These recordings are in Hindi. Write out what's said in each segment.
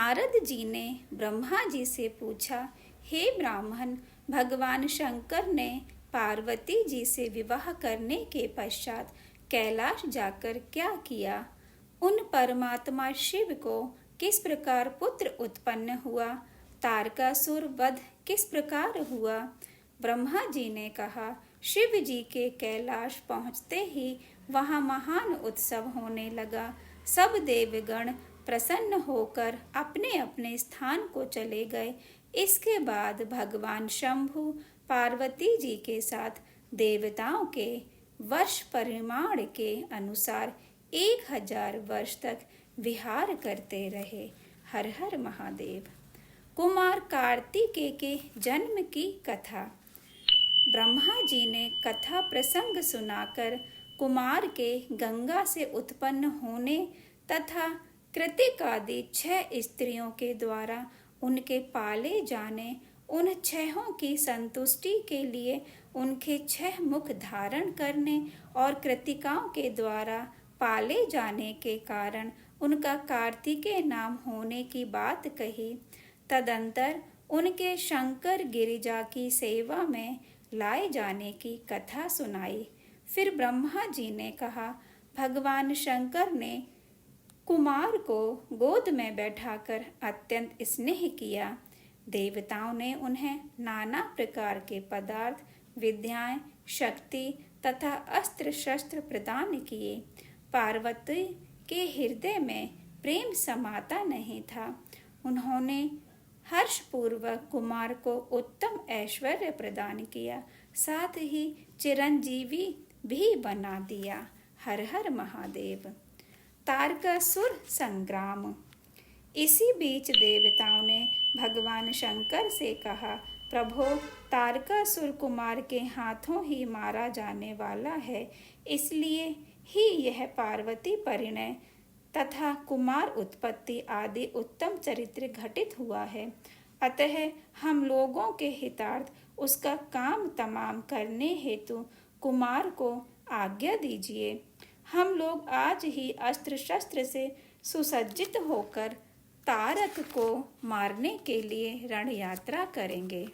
नारद जी ने ब्रह्मा जी से पूछा, हे ब्राह्मण, भगवान शंकर ने पार्वती जी से विवाह करने के पश्चात कैलाश जाकर क्या किया? उन परमात्मा शिव को किस प्रकार पुत्र उत्पन्न हुआ? तारकासुर वध किस प्रकार हुआ? ब्रह्मा जी ने कहा, शिव जी के कैलाश पहुँचते ही वहाँ महान उत्सव होने लगा। सब देवगण प्रसन्न होकर अपने अपने स्थान को चले गए। इसके बाद भगवान शंभु पार्वती जी के साथ देवताओं के वर्ष परिमाण के अनुसार 1000 वर्ष तक विहार करते रहे। हर हर महादेव। कुमार कार्तिकेय के जन्म की कथा। ब्रह्मा जी ने कथा प्रसंग सुनाकर कुमार के गंगा से उत्पन्न होने तथा कृतिक आदि 6 स्त्रियों के द्वारा उनके पाले जाने, उन 6 की संतुष्टि के लिए उनके 6 मुख धारण करने और कृतिकाओं के द्वारा पाले जाने के कारण उनका कार्तिकेय नाम होने की बात कही। तदंतर उनके शंकर गिरिजा की सेवा में लाए जाने की कथा सुनाई। फिर ब्रह्मा जी ने कहा, भगवान शंकर ने कुमार को गोद में बैठाकर अत्यंत स्नेह किया। देवताओं ने उन्हें नाना प्रकार के पदार्थ, विद्याएं, शक्ति तथा अस्त्र शस्त्र प्रदान किए। पार्वती के हृदय में प्रेम समाता नहीं था। उन्होंने हर्षपूर्वक कुमार को उत्तम ऐश्वर्य प्रदान किया, साथ ही चिरंजीवी भी बना दिया। हर हर महादेव। तारकासुर संग्राम। इसी बीच देवताओं ने भगवान शंकर से कहा, प्रभो, तारकासुर कुमार के हाथों ही मारा जाने वाला है, इसलिए ही यह पार्वती परिणय तथा कुमार उत्पत्ति आदि उत्तम चरित्र घटित हुआ है। अतः हम लोगों के हितार्थ उसका काम तमाम करने हेतु कुमार को आज्ञा दीजिए। हम लोग आज ही अस्त्र शस्त्र से सुसज्जित होकर तारक को मारने के लिए रण यात्रा करेंगे।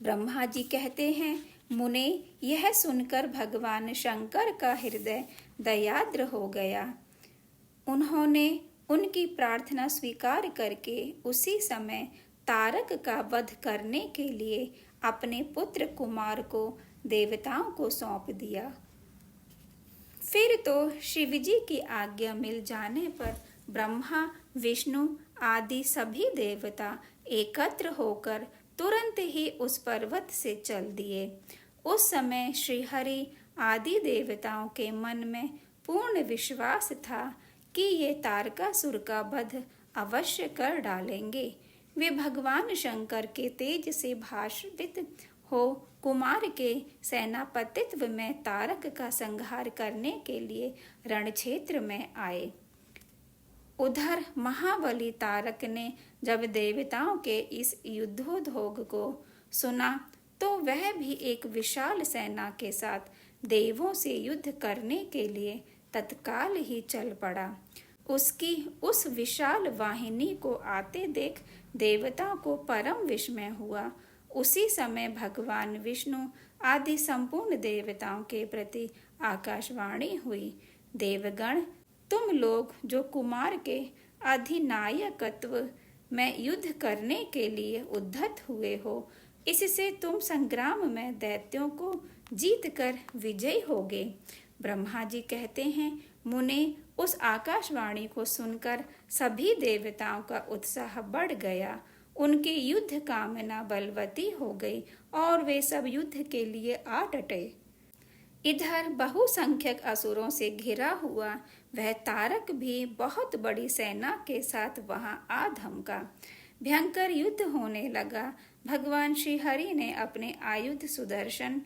ब्रह्मा जी कहते हैं, मुने, यह सुनकर भगवान शंकर का हृदय दयाद्र हो गया। उन्होंने उनकी प्रार्थना स्वीकार करके उसी समय तारक का वध करने के लिए अपने पुत्र कुमार को देवताओं को सौंप दिया। फिर तो शिवजी की आज्ञा मिल जाने पर ब्रह्मा, विष्णु आदि सभी देवता एकत्र होकर तुरंत ही उस पर्वत से चल दिए। उस समय श्रीहरि आदि देवताओं के मन में पूर्ण विश्वास था कि ये तारकासुर का वध अवश्य कर डालेंगे। वे भगवान शंकर के तेज से भाषित हो कुमार के सेनापतित्व में तारक का संहार करने के लिए रणक्षेत्र में आए। उधर महाबली तारक ने जब देवताओं के इस युद्धोद्योग को सुना तो वह भी एक विशाल सेना के साथ देवों से युद्ध करने के लिए तत्काल ही चल पड़ा। उसकी उस विशाल वाहिनी को आते देख देवताओं को परम विस्मय हुआ। उसी समय भगवान विष्णु आदि संपूर्ण देवताओं के प्रति आकाशवाणी हुई, देवगण, तुम लोग जो कुमार के अधिनायकत्व में युद्ध करने के लिए उद्धत हुए हो, इससे तुम संग्राम में दैत्यों को जीतकर विजयी होगे। ब्रह्मा जी कहते हैं, मुने, उस आकाशवाणी को सुनकर सभी देवताओं का उत्साह बढ़ गया। उनकी युद्ध कामना बलवती हो गई और वे सब युद्ध के लिए आ डटे। इधर बहुसंख्यक असुरों से घिरा हुआ वह तारक भी बहुत बड़ी सेना के साथ वहां आ धमका। भयंकर युद्ध होने लगा। भगवान श्री हरि ने अपने आयुध सुदर्शन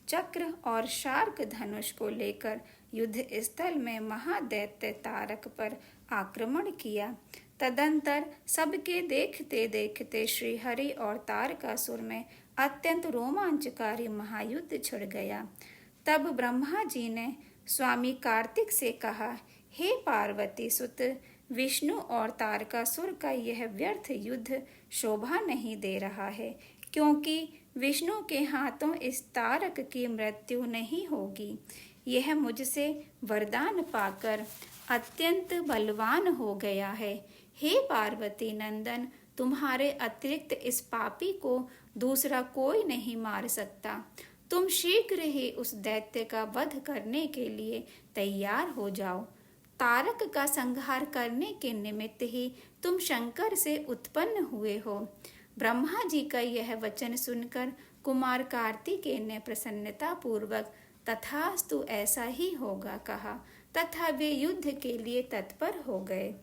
चक्र और शार्क धनुष को लेकर युद्ध स्थल में महादैत्य तारक पर आक्रमण किया। तदंतर सबके देखते देखते श्री हरि और तारकासुर में अत्यंत रोमांचकारी महायुद्ध छिड़ गया। तब ब्रह्मा जी ने स्वामी कार्तिक से कहा, हे पार्वती सुत, विष्णु और तारकासुर का यह व्यर्थ युद्ध शोभा नहीं दे रहा है, क्योंकि विष्णु के हाथों इस तारक की मृत्यु नहीं होगी। यह मुझसे वरदान पाकर अत्यंत बलवान हो गया है। हे पार्वती नंदन, तुम्हारे अतिरिक्त इस पापी को दूसरा कोई नहीं मार सकता। तुम शीघ्र ही उस दैत्य का वध करने के लिए तैयार हो जाओ। तारक का संहार करने के निमित्त ही तुम शंकर से उत्पन्न हुए हो। ब्रह्मा जी का यह वचन सुनकर कुमार कार्तिकेय ने प्रसन्नता पूर्वक तथास्तु ऐसा ही होगा कहा तथा वे युद्ध के लिए तत्पर हो गए।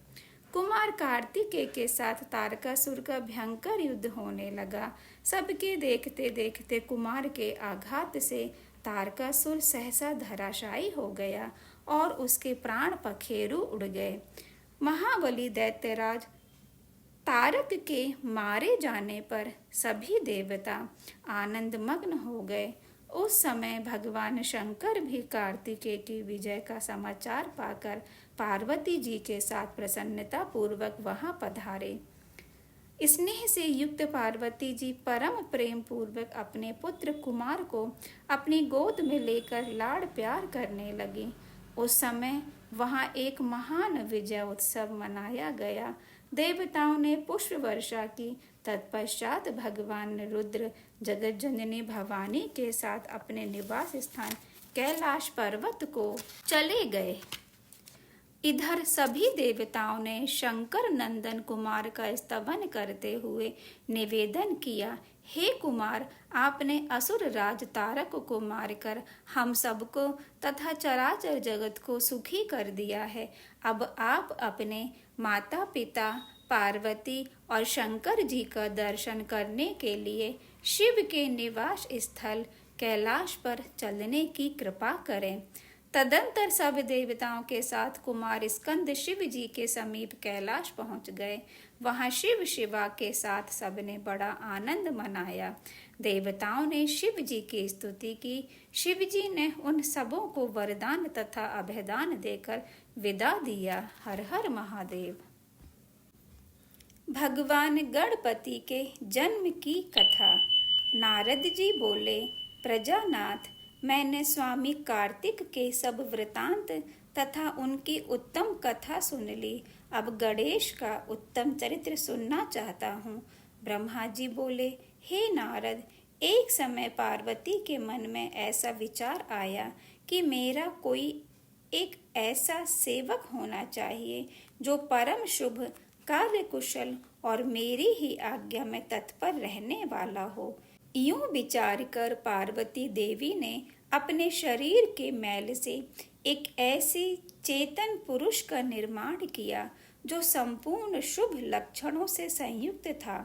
कुमार कार्तिकेय के साथ तारकासुर का भयंकर युद्ध होने लगा। सबके देखते देखते कुमार के आघात से तारकासुर सहसा धराशायी हो गया और उसके प्राण पखेरु उड़ गए। महाबली दैत्यराज तारक के मारे जाने पर सभी देवता आनंद मग्न हो गए। उस समय भगवान शंकर भी कार्तिकेय की विजय का समाचार पाकर पार्वती जी के साथ प्रसन्नता पूर्वक वहां पधारे। स्नेह से युक्त पार्वती जी परम प्रेम पूर्वक अपने पुत्र कुमार को अपनी गोद में लेकर लाड़ प्यार करने लगी। उस समय वहां एक महान विजय उत्सव मनाया गया। देवताओं ने पुष्प वर्षा की। तत्पश्चात भगवान रुद्र जगत जननी भवानी के साथ अपने निवास स्थान कैलाश पर्वत को चले गए। इधर सभी देवताओं ने शंकर नंदन कुमार का स्तवन करते हुए निवेदन किया, हे कुमार, आपने असुर राज तारक को मारकर हम सबको तथा चराचर जगत को सुखी कर दिया है। अब आप अपने माता पिता पार्वती और शंकर जी का दर्शन करने के लिए शिव के निवास स्थल कैलाश पर चलने की कृपा करें। तदंतर सब देवताओं के साथ कुमार स्कंद शिव जी के समीप कैलाश पहुंच गए। वहां शिव शिवा के साथ सबने बड़ा आनंद मनाया। देवताओं ने शिव जी की स्तुति की। शिव जी ने उन सबों को वरदान तथा अभयदान देकर विदा दिया। हर हर महादेव। भगवान गणपति के जन्म की कथा। नारद जी बोले, प्रजानाथ, मैंने स्वामी कार्तिक के सब वृतांत तथा उनकी उत्तम कथा सुन ली। अब गणेश का उत्तम चरित्र सुनना चाहता हूँ। ब्रह्मा जी बोले, हे नारद, एक समय पार्वती के मन में ऐसा विचार आया कि मेरा कोई एक ऐसा सेवक होना चाहिए जो परम शुभ, कार्य कुशल और मेरी ही आज्ञा में तत्पर रहने वाला हो। यूं विचार कर पार्वती देवी ने अपने शरीर के मैल से एक ऐसे चेतन पुरुष का निर्माण किया जो संपूर्ण शुभ लक्षणों से संयुक्त था।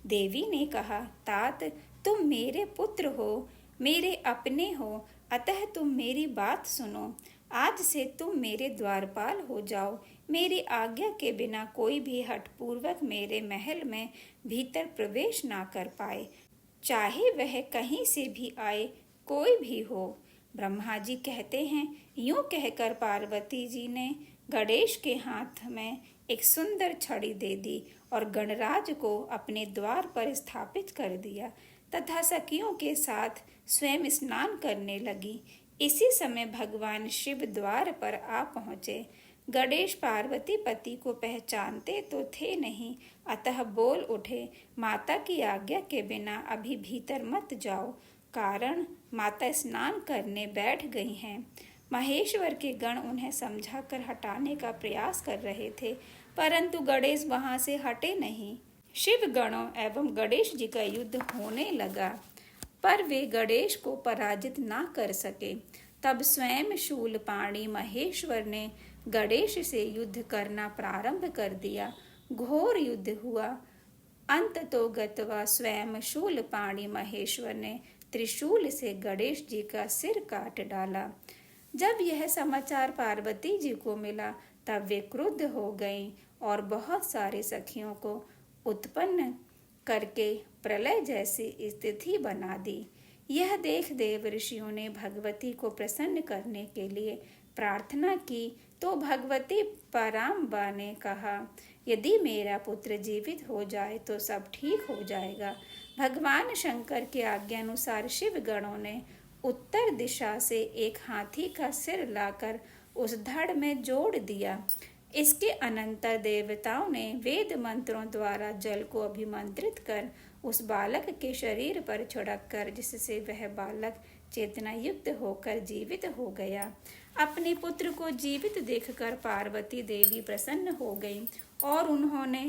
देवी ने कहा, तात, तुम मेरे पुत्र हो, मेरे अपने हो, अतः तुम मेरी बात सुनो। आज से तुम मेरे द्वारपाल हो जाओ। मेरी आज्ञा के बिना कोई भी हठपूर्वक मेरे महल में भीतर प्रवेश ना कर पाए, चाहे वह कहीं से भी आए, कोई भी हो। ब्रह्मा जी कहते हैं, यूं कहकर पार्वती जी ने गणेश के हाथ में एक सुंदर छड़ी दे दी और गणराज को अपने द्वार पर स्थापित कर दिया तथा सखियों के साथ स्वयं स्नान करने लगी। इसी समय भगवान शिव द्वार पर आ पहुँचे। गणेश पार्वती पति को पहचानते तो थे नहीं, अतः बोल उठे, माता की आज्ञा के बिना अभी भीतर मत जाओ, कारण माता स्नान करने बैठ गई हैं। महेश्वर के गण उन्हें समझाकर हटाने का प्रयास कर रहे थे, परंतु गणेश वहां से हटे नहीं। शिव गणों एवं गणेश जी का युद्ध होने लगा, पर वे गणेश को पराजित ना कर सके। तब स्वयं शूलपाणी महेश्वर ने गणेश से युद्ध करना प्रारंभ कर दिया। घोर युद्ध हुआ। अंततोगत्वा स्वयं शूलपाणी महेश्वर ने त्रिशूल से गणेश जी का सिर काट डाला। जब यह समाचार पार्वती जी को मिला तब वे क्रुद्ध हो गईं और बहुत सारे सखियों को उत्पन्न करके प्रलय जैसी स्थिति बना दी। यह देख देव ऋषियों ने भगवती को प्रसन्न करने के लिए प्रार्थना की तो भगवती पराम्बा ने कहा, यदि मेरा पुत्र जीवित हो जाए तो सब ठीक हो जाएगा। भगवान शंकर की आज्ञा अनुसार शिव गणों ने उत्तर दिशा से एक हाथी का सिर लाकर उस धड़ में जोड़ दिया। इसके अनंतर देवताओं ने वेद मंत्रों द्वारा जल को अभिमंत्रित कर उस बालक के शरीर पर छिड़क कर, जिससे वह बालक चेतना युक्त होकर जीवित हो गया। अपने पुत्र को जीवित देखकर पार्वती देवी प्रसन्न हो गई और उन्होंने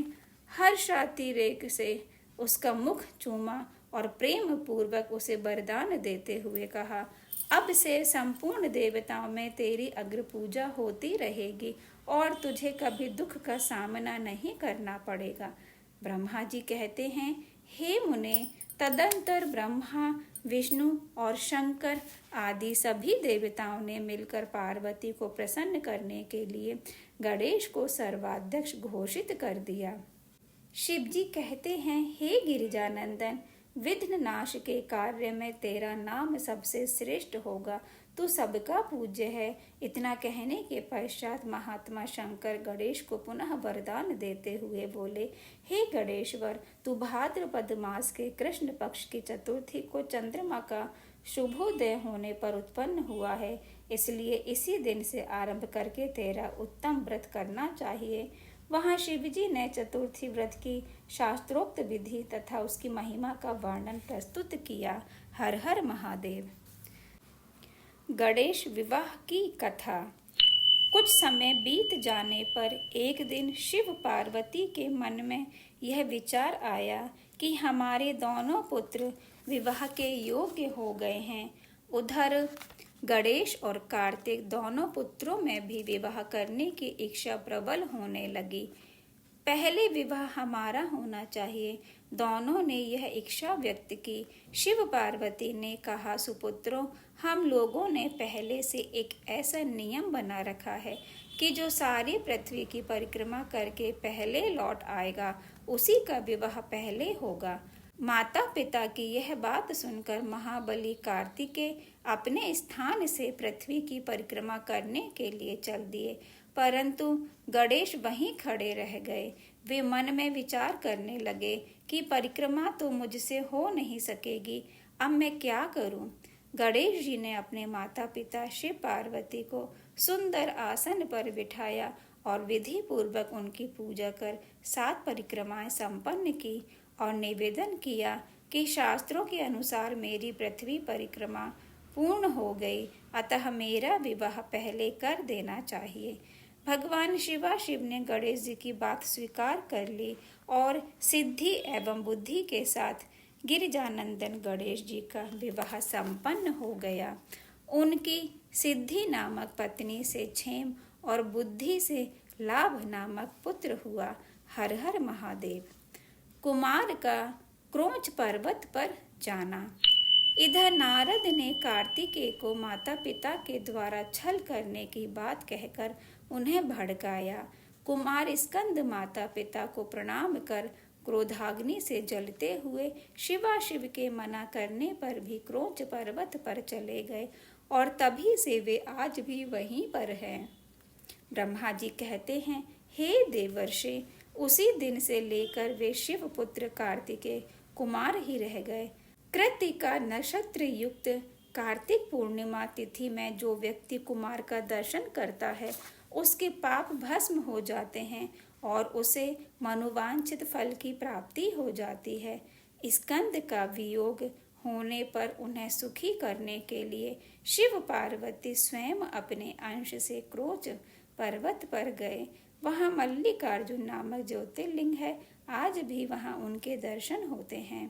हर्षातिरेक से उसका मुख चूमा और प्रेम पूर्वक उसे वरदान देते हुए कहा, अब से संपूर्ण देवताओं में तेरी अग्र पूजा होती रहेगी और तुझे कभी दुख का सामना नहीं करना पड़ेगा। ब्रह्मा जी कहते हैं, हे मुने, तदंतर ब्रह्मा, विष्णु और शंकर आदि सभी देवताओं ने मिलकर पार्वती को प्रसन्न करने के लिए गणेश को सर्वाध्यक्ष घोषित कर दिया। शिव जी कहते हैं, हे गिरिजानंदन, विघ्न नाश के कार्य में तेरा नाम सबसे श्रेष्ठ होगा, तू सबका पूज्य है। इतना कहने के पश्चात महात्मा शंकर गणेश को पुनः वरदान देते हुए बोले, हे गणेश्वर, तू भाद्रपद मास के कृष्ण पक्ष की चतुर्थी को चंद्रमा का शुभोदय होने पर उत्पन्न हुआ है, इसलिए इसी दिन से आरंभ करके तेरा उत्तम व्रत करना चाहिए। वहाँ शिवजी ने चतुर्थी व्रत की शास्त्रोक्त विधि तथा उसकी महिमा का वर्णन प्रस्तुत किया। हर हर महादेव। गणेश विवाह की कथा। कुछ समय बीत जाने पर एक दिन शिव पार्वती के मन में यह विचार आया कि हमारे दोनों पुत्र विवाह के योग्य हो गए हैं। उधर गणेश और कार्तिक दोनों पुत्रों में भी विवाह करने की इच्छा प्रबल होने लगी। पहले विवाह हमारा होना चाहिए, दोनों ने यह इच्छा व्यक्त की। शिव पार्वती ने कहा, सुपुत्रों, हम लोगों ने पहले से एक ऐसा नियम बना रखा है कि जो सारी पृथ्वी की परिक्रमा करके पहले लौट आएगा, उसी का विवाह पहले होगा। माता पिता की यह बात सुनकर महाबली कार्तिकेय अपने स्थान से पृथ्वी की परिक्रमा करने के लिए चल दिए, परंतु गणेश वहीं खड़े रह गए। वे मन में विचार करने लगे कि परिक्रमा तो मुझसे हो नहीं सकेगी, अब मैं क्या करूं? गणेश जी ने अपने माता पिता शिव पार्वती को सुंदर आसन पर बिठाया और विधि पूर्वक उनकी पूजा कर 7 परिक्रमाएं संपन्न की और निवेदन किया कि शास्त्रों के अनुसार मेरी पृथ्वी परिक्रमा पूर्ण हो गई, अतः मेरा विवाह पहले कर देना चाहिए। भगवान शिव ने गणेश जी की बात स्वीकार कर ली और सिद्धि एवं बुद्धि के साथ गिरिजानंदन गणेश जी का विवाह संपन्न हो गया। उनकी सिद्धि नामक पत्नी से क्षेम और बुद्धि से लाभ नामक पुत्र हुआ। हर हर महादेव। कुमार का क्रोंच पर्वत पर जाना। इधर नारद ने कार्तिकेय को माता पिता के द्वारा छल करने की बात कहकर उन्हें भड़काया। कुमार स्कंद माता पिता को प्रणाम कर क्रोधाग्नि से जलते हुए शिव के मना करने पर भी क्रोंच पर्वत पर चले गए और तभी से वे आज भी वहीं पर हैं। ब्रह्मा जी कहते हैं, हे देवर्षि, उसी दिन से लेकर वे शिव पुत्र कार्तिकेय कुमार ही रह गए। कृत्तिका नक्षत्र युक्त कार्तिक पूर्णिमा तिथि में जो व्यक्ति कुमार का दर्शन करता है, उसके पाप भस्म हो जाते हैं और उसे मनोवांछित फल की प्राप्ति हो जाती है। स्कंद का वियोग होने पर उन्हें सुखी करने के लिए शिव पार्वती स्वयं अपने अंश से क्रोंच पर्वत पर गए। वहाँ मल्लिकार्जुन नामक ज्योतिर्लिंग है, आज भी वहाँ उनके दर्शन होते हैं।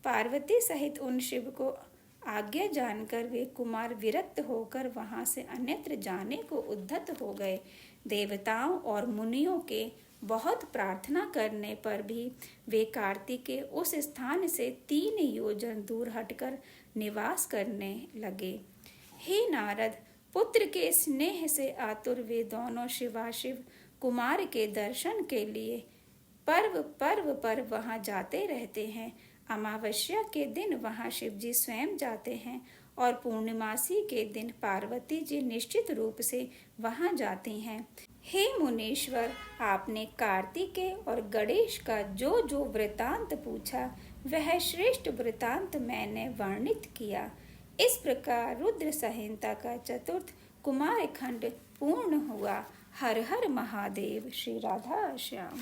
पार्वती सहित उन शिव को आज्ञा जानकर वे कुमार विरक्त होकर वहाँ से अन्यत्र जाने को उद्यत हो गए। देवताओं और मुनियों के बहुत प्रार्थना करने पर भी वे कार्तिकेय उस स्थान से 3 योजन दूर हटकर निवास करने लगे। हे नारद, पुत्र के स्नेह से आतुर वे दोनों शिवाशिव कुमार के दर्शन के लिए पर्व पर वहां जाते रहते हैं। अमावस्या के दिन वहां शिवजी स्वयं जाते हैं और पूर्णिमासी के दिन पार्वती जी निश्चित रूप से वहां जाती हैं। हे मुनीश्वर, आपने कार्तिकेय और गणेश का जो जो वृतांत पूछा वह श्रेष्ठ वृतांत मैंने वर्णित किया। इस प्रकार रुद्र संहिता का चतुर्थ कुमार खंड पूर्ण हुआ। हर हर महादेव। श्री राधा श्याम।